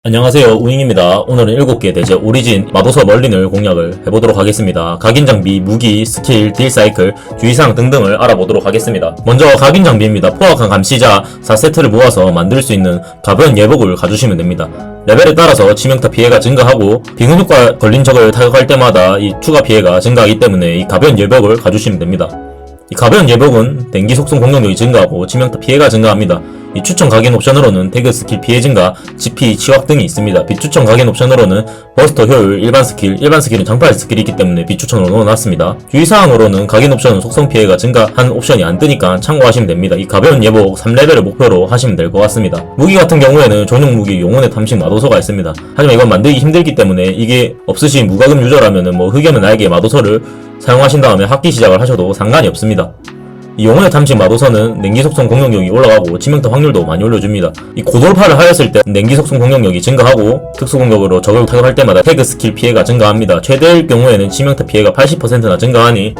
안녕하세요, 우잉입니다. 오늘은 7개 대제 오리진 마도서 멀린을 공략을 해보도록 하겠습니다. 각인 장비, 무기, 스킬, 딜 사이클, 주의사항 등등을 알아보도록 하겠습니다. 먼저 각인 장비입니다. 포악한 감시자 4세트를 모아서 만들 수 있는 가벼운 예복을 가주시면 됩니다. 레벨에 따라서 치명타 피해가 증가하고 빙은 효과 걸린 적을 타격할 때마다 이 추가 피해가 증가하기 때문에 이 가벼운 예복을 가주시면 됩니다. 이 가벼운 예복은 den기 속성 공격력이 증가하고 치명타 피해가 증가합니다. 이 추천 각인 옵션으로는 태그 스킬 피해 증가, GP, 치확 등이 있습니다. 비추천 각인 옵션으로는 버스터 효율, 일반 스킬은 장발 스킬이 있기 때문에 비추천으로 넣어놨습니다. 주의사항으로는 각인 옵션은 속성 피해가 증가한 옵션이 안 뜨니까 참고하시면 됩니다. 이 가벼운 예복 3레벨을 목표로 하시면 될 것 같습니다. 무기 같은 경우에는 전용 무기 용혼의 탐식 마도서가 있습니다. 하지만 이건 만들기 힘들기 때문에 이게 없으신 무과금 유저라면은 흑염의 날개 마도서를 사용하신 다음에 학기 시작을 하셔도 상관이 없습니다. 이 용혼의 탐식 마도서는 냉기 속성 공격력이 올라가고 치명타 확률도 많이 올려줍니다. 이 고돌파를 하였을 때 냉기 속성 공격력이 증가하고 특수 공격으로 적을 타격할 때마다 태그 스킬 피해가 증가합니다. 최대일 경우에는 치명타 피해가 80%나 증가하니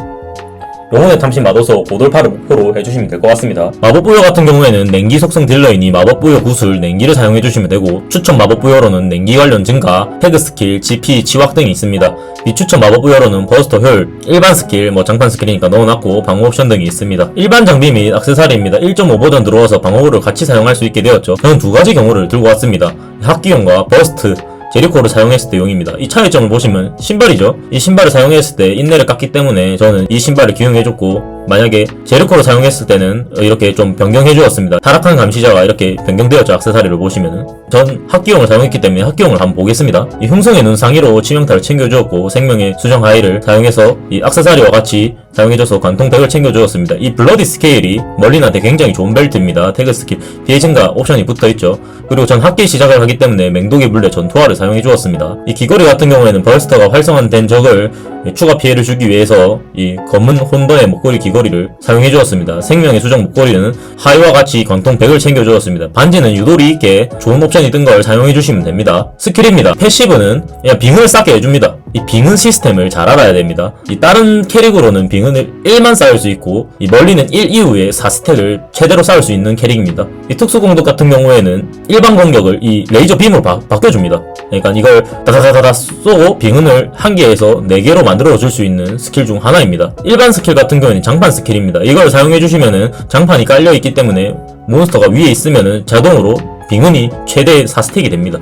용혼의 탐식 마도서 고돌파를 목표로 해주시면 될 것 같습니다. 마법부여 같은 경우에는 냉기 속성 딜러이니 마법부여 구슬, 냉기를 사용해주시면 되고 추천 마법부여로는 냉기 관련 증가, 태그 스킬, GP, 치확 등이 있습니다. 비추천 마법부여로는 버스터 효율, 일반 스킬, 장판 스킬이니까 넣어놨고 방어 옵션 등이 있습니다. 일반 장비 및 액세서리입니다. 1.5버전 들어와서 방어구를 같이 사용할 수 있게 되었죠. 저는 두 가지 경우를 들고 왔습니다. 학기용과 버스트, 제리코를 사용했을 때 용입니다. 이 차이점을 보시면 신발이죠. 이 신발을 사용했을 때 인내를 깎기 때문에 저는 이 신발을 기용해줬고, 만약에 제리코를 사용했을 때는 이렇게 좀 변경해 주었습니다. 타락한 감시자가 이렇게 변경되었죠. 액세서리를 보시면은. 전 학기용을 사용했기 때문에 학기용을 한번 보겠습니다. 이 흉성의 눈 상의로 치명타를 챙겨주었고, 생명의 수정 하이를 사용해서 이 액세서리와 같이 사용해줘서 관통 덱을 챙겨주었습니다. 이 블러디 스케일이 멀린한테 굉장히 좋은 벨트입니다. 태그 스킬 피해 증가 옵션이 붙어있죠. 그리고 전 학기 시작을 하기 때문에 맹독의 물레 전투화를 사용해주었습니다. 이 귀걸이 같은 경우에는 벌스터가 활성화된 적을 추가 피해를 주기 위해서 이 검은 혼더의 목걸이 귀걸이를 사용해주었습니다. 생명의 수정 목걸이는 하이와 같이 관통 덱을 챙겨주었습니다. 반지는 유도리 있게 좋은 옵션이 뜬 걸 사용해주시면 됩니다. 스킬입니다. 패시브는 그냥 빙을 쌓게 해줍니다. 이 빙은 시스템을 잘 알아야 됩니다. 이 다른 캐릭으로는 빙은을 1만 쌓을 수 있고 이 멀리는 1 이후에 4스택을 최대로 쌓을 수 있는 캐릭입니다. 이 특수 공격 같은 경우에는 일반 공격을 이 레이저 빔으로 바꿔줍니다. 그러니까 이걸 다다다다다 쏘고 빙은을 1개에서 4개로 만들어 줄 수 있는 스킬 중 하나입니다. 일반 스킬 같은 경우에는 장판 스킬입니다. 이걸 사용해 주시면은 장판이 깔려 있기 때문에 몬스터가 위에 있으면은 자동으로 빙은이 최대 4스택이 됩니다.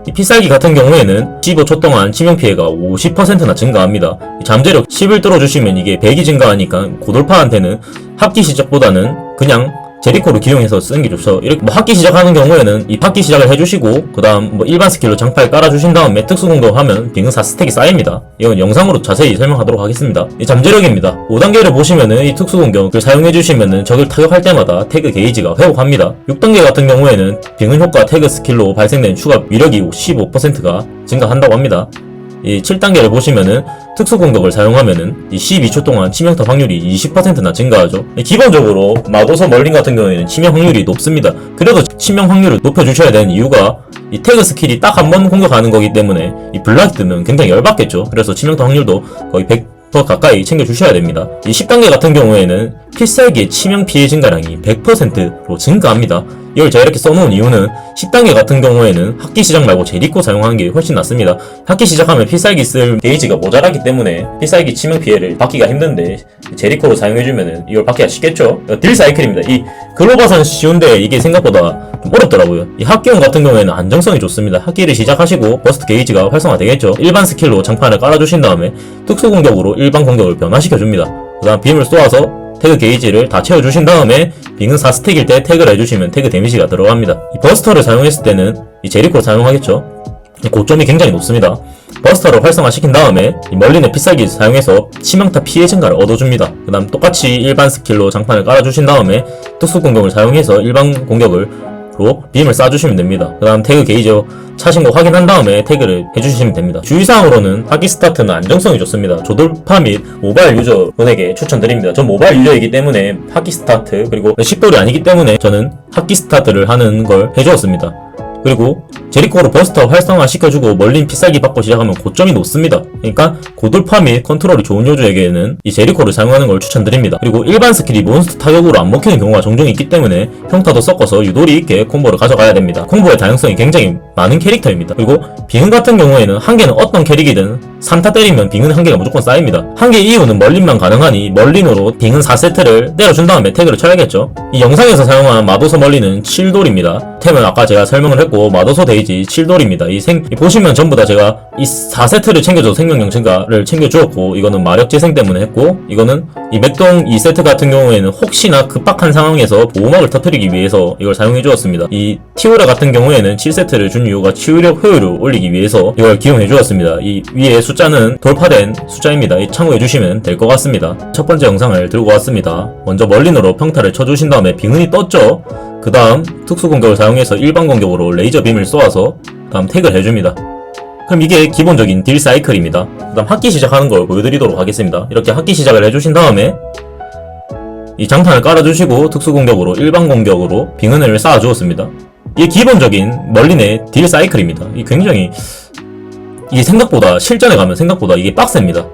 이 필살기 같은 경우에는 15초 동안 치명피해가 50%나 증가합니다. 잠재력 10을 뚫어주시면 이게 100이 증가하니까 고돌파한테는 합기 시작보다는 그냥 제리코를 기용해서 쓰는 게 좋죠. 이렇게 학기 시작하는 경우에는 이 학기 시작을 해주시고 그 다음 일반 스킬로 장팔 깔아주신 다음에 특수 공격하면 빙은 4스택이 쌓입니다. 이건 영상으로 자세히 설명하도록 하겠습니다. 이 잠재력입니다. 5단계를 보시면은 이 특수 공격을 사용해주시면은 적을 타격할 때마다 태그 게이지가 회복합니다. 6단계 같은 경우에는 빙은 효과 태그 스킬로 발생된 추가 위력이 15%가 증가한다고 합니다. 이 7단계를 보시면은 특수 공격을 사용하면은 이 12초 동안 치명타 확률이 20%나 증가하죠. 기본적으로 마도서 멀린 같은 경우에는 치명 확률이 높습니다. 그래도 치명 확률을 높여주셔야 되는 이유가 이 태그 스킬이 딱 한 번 공격하는 거기 때문에 이 블락이 뜨면 굉장히 열받겠죠. 그래서 치명타 확률도 거의 100% 가까이 챙겨주셔야 됩니다. 이 10단계 같은 경우에는 필살기의 치명 피해 증가량이 100%로 증가합니다. 이걸 제가 이렇게 써놓은 이유는 10단계 같은 경우에는 학기 시작 말고 제리코 사용하는 게 훨씬 낫습니다. 학기 시작하면 필살기 쓸 게이지가 모자라기 때문에 필살기 치명 피해를 받기가 힘든데 제리코로 사용해주면 이걸 받기가 쉽겠죠. 딜 사이클입니다. 이 글로바선 쉬운데 이게 생각보다 좀 어렵더라고요. 이 학기용 같은 경우에는 안정성이 좋습니다. 학기를 시작하시고 버스트 게이지가 활성화되겠죠. 일반 스킬로 장판을 깔아주신 다음에 특수 공격으로 일반 공격을 변화시켜줍니다. 그 다음 빔을 쏘아서 태그 게이지를 다 채워주신 다음에 빙은 4스택일 때 태그를 해주시면 태그 데미지가 들어갑니다. 이 버스터를 사용했을 때는 이 제리코를 사용하겠죠. 고점이 굉장히 높습니다. 버스터를 활성화시킨 다음에 이 멀린의 필살기를 사용해서 치명타 피해 증가를 얻어줍니다. 그 다음 똑같이 일반 스킬로 장판을 깔아주신 다음에 특수 공격을 사용해서 일반 공격을 빔을 쏴주시면 됩니다. 그 다음 태그 게이지 차신 거 확인한 다음에 태그를 해주시면 됩니다. 주의사항으로는 학기 스타트는 안정성이 좋습니다. 조돌파 및 모바일 유저분에게 추천드립니다. 전 모바일 유저이기 때문에 학기 스타트 그리고 식돌이 아니기 때문에 저는 학기 스타트를 하는 걸 해주었습니다. 그리고 제리코로 버스터 활성화 시켜주고 멀린 필살기 받고 시작하면 고점이 높습니다. 그러니까 고돌파 및 컨트롤이 좋은 요주에게는 이 제리코를 사용하는 걸 추천드립니다. 그리고 일반 스킬이 몬스터 타격으로 안 먹히는 경우가 종종 있기 때문에 평타도 섞어서 유도리 있게 콤보를 가져가야 됩니다. 콤보의 다양성이 굉장히 많은 캐릭터입니다. 그리고 빙은 같은 경우에는 한 개는 어떤 캐릭이든 3타 때리면 빙은 한 개가 무조건 쌓입니다. 한 개 이후는 멀린만 가능하니 멀린으로 빙은 4세트를 때려준 다음에 태그를 쳐야겠죠. 이 영상에서 사용한 마도서 멀린은 7돌입니다. 템은 아까 제가 설명을 했고 마도서 데이지 7돌입니다. 보시면 전부 다 제가 이 4세트를 챙겨줘서 생명력 증가를 챙겨주었고, 이거는 마력 재생 때문에 했고, 이거는 이 맥동 2세트 같은 경우에는 혹시나 급박한 상황에서 보호막을 터뜨리기 위해서 이걸 사용해 주었습니다. 이 티오라 같은 경우에는 7세트를 준 이유가 치유력 효율을 올리기 위해서 이걸 기용해 주었습니다. 이 위에 숫자는 돌파된 숫자입니다. 참고해 주시면 될 것 같습니다. 첫 번째 영상을 들고 왔습니다. 먼저 멀린으로 평타를 쳐주신 다음에 빙은이 떴죠. 그 다음 특수 공격을 사용해서 일반 공격으로 레이저 빔을 쏘아서 다음 태그를 해줍니다. 그럼 이게 기본적인 딜 사이클입니다. 그 다음 학기 시작하는 걸 보여드리도록 하겠습니다. 이렇게 학기 시작을 해주신 다음에 이 장판을 깔아주시고 특수 공격으로 일반 공격으로 빙은을 쌓아주었습니다. 이게 기본적인 멀린의 딜 사이클입니다. 이 굉장히 이게 생각보다 실전에 가면 생각보다 이게 빡셉니다.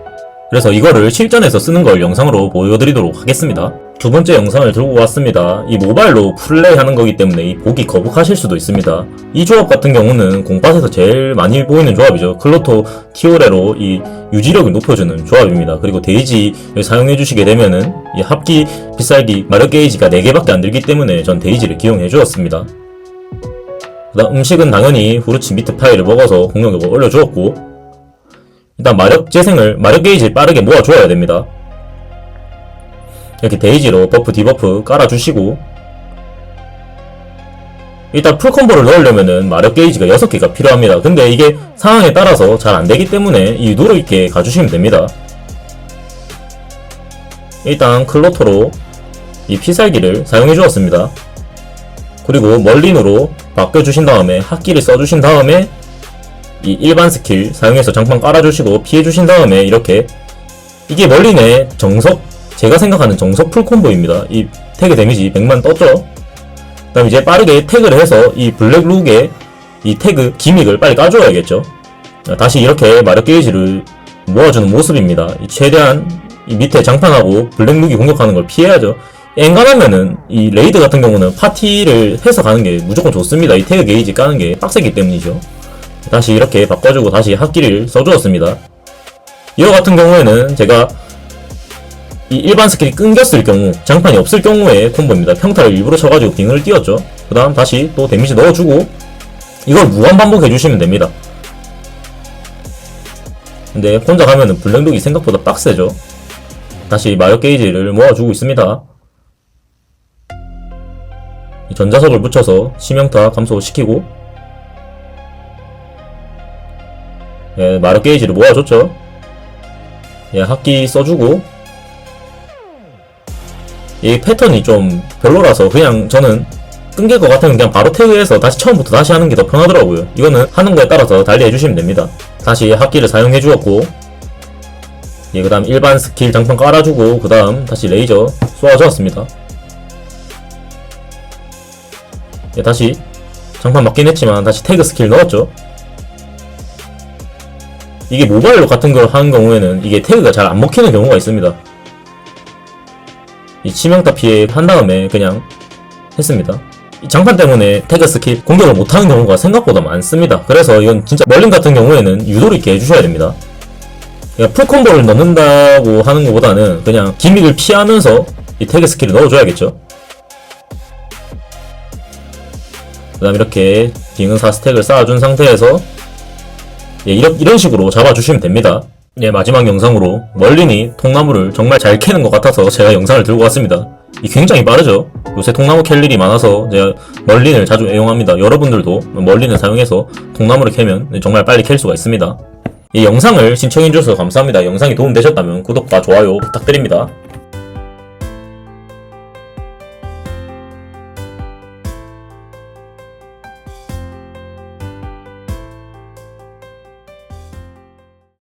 그래서 이거를 실전에서 쓰는 걸 영상으로 보여드리도록 하겠습니다. 두 번째 영상을 들고 왔습니다. 이 모바일로 플레이하는 거기 때문에 이 보기 거북하실 수도 있습니다. 이 조합 같은 경우는 공팟에서 제일 많이 보이는 조합이죠. 클로토 티오레로 이 유지력을 높여주는 조합입니다. 그리고 데이지를 사용해 주시게 되면은 이 합기, 필살기, 마력 게이지가 4개밖에 안 들기 때문에 전 데이지를 기용해 주었습니다. 그다음 음식은 당연히 후르치 미트 파이를 먹어서 공격력을 올려주었고, 일단 마력 게이지를 빠르게 모아줘야 됩니다. 이렇게 데이지로 버프 디버프 깔아주시고, 일단 풀콤보를 넣으려면은 마력 게이지가 6개가 필요합니다. 근데 이게 상황에 따라서 잘 안되기 때문에 이 유도력 있게 가주시면 됩니다. 일단 클로토로 이 피살기를 사용해 주었습니다. 그리고 멀린으로 바꿔주신 다음에 학기를 써주신 다음에 이 일반 스킬 사용해서 장판 깔아주시고 피해주신 다음에 이렇게, 이게 멀린의 정석, 제가 생각하는 정석 풀콤보입니다. 이 태그 데미지 100만 떴죠? 그 다음 이제 빠르게 태그를 해서 이 블랙룩의 이 태그 기믹을 빨리 까줘야겠죠. 다시 이렇게 마력 게이지를 모아주는 모습입니다. 최대한 이 밑에 장판하고 블랙룩이 공격하는 걸 피해야죠. 엔간하면은 이 레이드 같은 경우는 파티를 해서 가는 게 무조건 좋습니다. 이 태그 게이지 까는 게 빡세기 때문이죠. 다시 이렇게 바꿔주고 다시 학기를 써주었습니다. 이와 같은 경우에는 제가 이 일반 스킬이 끊겼을 경우, 장판이 없을 경우에 콤보입니다. 평타를 일부러 쳐가지고 빙을 띄웠죠. 그 다음 다시 또 데미지 넣어주고 이걸 무한 반복해주시면 됩니다. 근데 혼자 가면은 블랙룩이 생각보다 빡세죠. 다시 마력 게이지를 모아주고 있습니다. 이 전자석을 붙여서 치명타 감소시키고, 예, 마력 게이지를 모아줬죠. 예, 학기 써주고, 이 패턴이 좀 별로라서 그냥 저는 끊길 것 같으면 그냥 바로 태그해서 다시 처음부터 다시 하는 게 더 편하더라고요. 이거는 하는 거에 따라서 달리 해주시면 됩니다. 다시 학기를 사용해 주었고, 예, 그 다음 일반 스킬 장판 깔아주고, 그 다음 다시 레이저 쏘아주었습니다. 예, 다시 장판 맞긴 했지만 다시 태그 스킬 넣었죠. 이게 모바일로 같은 걸 하는 경우에는 이게 태그가 잘 안 먹히는 경우가 있습니다. 이 치명타 피해 한 다음에 그냥 했습니다. 이 장판 때문에 태그 스킬 공격을 못하는 경우가 생각보다 많습니다. 그래서 이건 진짜 멀린 같은 경우에는 유도를 있게 해주셔야 됩니다. 그러니까 풀콤보를 넣는다고 하는 것보다는 그냥 기믹을 피하면서 이 태그 스킬을 넣어줘야겠죠. 그 다음 이렇게 빙은 4스택을 쌓아준 상태에서, 예, 이런 식으로 잡아주시면 됩니다. 예, 마지막 영상으로 멀린이 통나무를 정말 잘 캐는 것 같아서 제가 영상을 들고 왔습니다. 이 굉장히 빠르죠. 요새 통나무 캘 일이 많아서 제가 멀린을 자주 애용합니다. 여러분들도 멀린을 사용해서 통나무를 캐면 정말 빨리 캘 수가 있습니다. 이 영상을 시청해주셔서 감사합니다. 영상이 도움되셨다면 구독과 좋아요 부탁드립니다.